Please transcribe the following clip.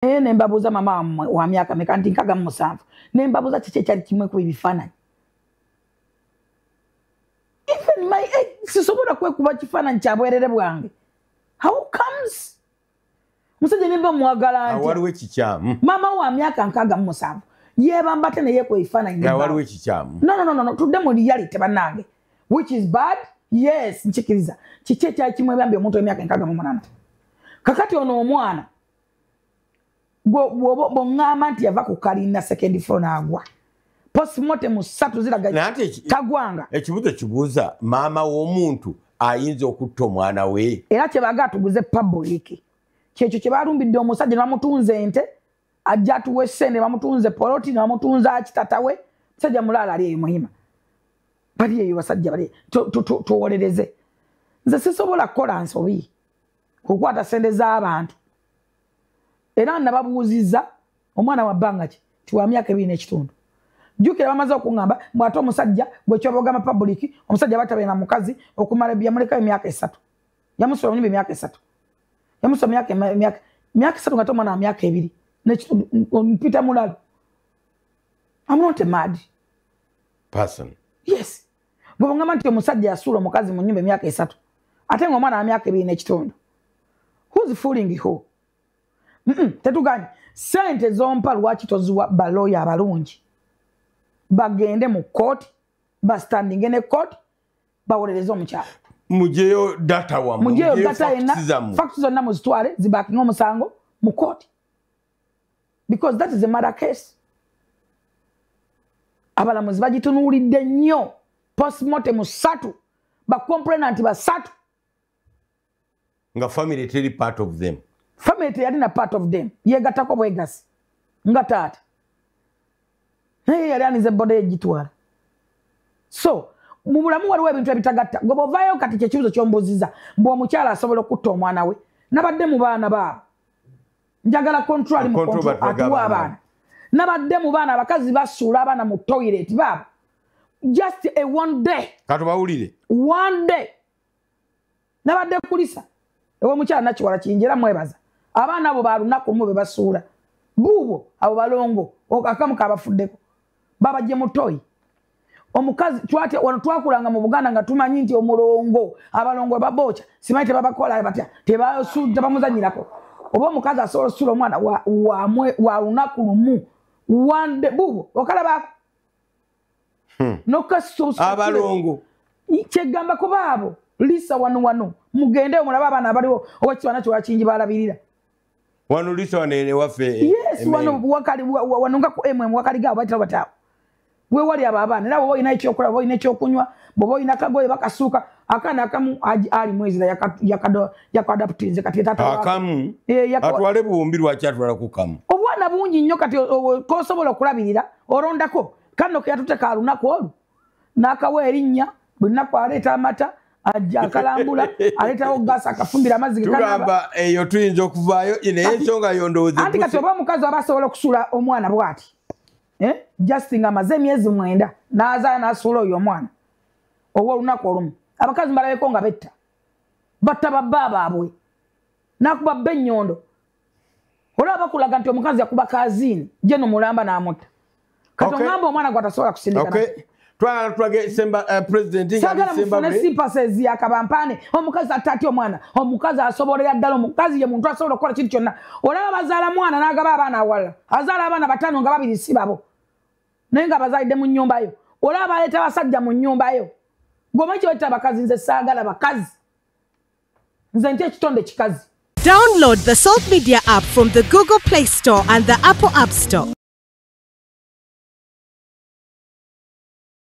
Nembabuza mama wa myaka mekanti nkaga mu 7 nembabuza kiki ekyali kimwe ku ebifaananyi even my sisobola kwekuba kifaananyi kya bwerere bwange. How comes musajja nemba mwagala nti waliwo ekikyamu mama wa myaka nkaga mu 7 yebamba tene yekwa ebifaananyi waliwo ekikyamu no tudde mu reality bannange which is bad. Yes nchikiriza kiki ekyali kimwe bambi omuntu emyaka nkaga mu 8 kakati ono omwana bo ngama nti yava ku kalina second floor nagwa postmortem 3 ziraga tagwanga ekibuzo kibuuza maama w'omuntu ayinza okutta omwana we era kyebaga tuguze public kyekyo kye balumbidde omusajja ne bamutunze ente ajja atuwe ssente bamutunze poloti ne bamutunza akitatawe musajja mulala ali eyo muhima bali eyo basajja bali tuwolereze nze sisobola kukola nsobi kukwata ssente z'abantu. Era nababuuziza omwana wa bbanga ki tiwa myaka 2 n'ekitundu jukira bamaze okungamba bw'ate omusajja bwe kyobogama public omusajja batabe na mukazi okumala byamuleka emyaka 3 yamusoma nyimbe emyaka 3 yamusoma myaka 3 ngato mwana wa myaka 2 n'ekitundu Peter Mulalo. I'm not a mad person. Yes bwe ngamba nti omusajja yasuula omukazi mu nyimbe emyaka 3 ate ng'omwana wa myaka 2 n'ekitundu. Who's fooling who? Tetuganye sente zompa lwaki tozuwa baloya abalungi bagende mu court standing in a court bawoleleza omukyala mujeyo data wa mujeyo data ena facts zonna muzitwale zibakinga omusango mu court because that is a murder case. Abalamuzi bagitunuulidde nnyo postmortem 3 ba complainant 3 nga family teri part of them. Family yali na part of them yegatako bwegasi nga taata naye yali anize bode egitwala. So mu bulamu waliwo ebintu ebitagatta gwe bovaayo kati kyekibuzo kyombuziza mbu omukyala asobola okutta omwana we nabadde mu baana baabo njagala control mu control atuwa abaana nabadde mu baana abakazi basuula abaana mu toilet baabo just a one day katubawulire one day nabadde kulisa ewo mukyala nakiwala kinjera mwebaza abaana abo balunaku mu be basuula buubo abo balongo akamu kabafuddeko babajje mutoyi omukazi twate wano twakulanga mu Buganda nga tumanyi nti omulongo abalongo babocha simanyi tebabakola batya tebasuudde bamuzanyirako oba omukazi asobola osuula omwana wa lunaku lumu wande buubo okalaba nokasuusa abalongo kyegamba ko baabo lisa wano mugende omulaba abaana abaliwo oba kiwana kyo wakinji balabirira wano lisa wanene waffe yes wano wakali wanonga ku wakali gabo batira batawo we wali abaana era bo ina ekyokola bo ina ekyokunywa bo ina kagoye bakasuuka akana akamu ali mwezi yakadaptinze kati tata akamu atwale buumbirwa kyatwala ku kamu obwana bungi nnyo kati ko sobola okulabirira orondako kano kyatuteka alunako olu nakawe erinnya bwenako aleta amata ajja kalambula aleta ogasa akafumbira amazzi tugamba eyo tuyinza okuvaayo ine ensonga yondooze anti kati oba omukazi abasobola okusula omwana bwati just nga amaze emyezi 9 n'azaala n'asuula oyo omwana oba olunaku olumu abakazi mbalabeko nga betta batta babba baabwe n'akuba bba ennyondo olaba bakulaga nti omukazi yakuba kaziini je nomulamba n'amutta kati ongamba omwana gwatasobola kusindika twala twage semba president nga semba ne sympathies yakabampane omukazi atati omwana omukazi asobolera ddala omukazi ye muntu asobola okukola kintu kyonna olaba bazaala mwana n'agaba abaana awalala azaala abaana 5 nga 2 si babo naye nga bazaalidde mu nnyumba yo olaba baleeta basajja mu nnyumba yo goma kyota abakazi nze saagala bakazi nze nti ekitonde kikazi. Download the Salt Media app from the Google Play Store and the Apple App Store.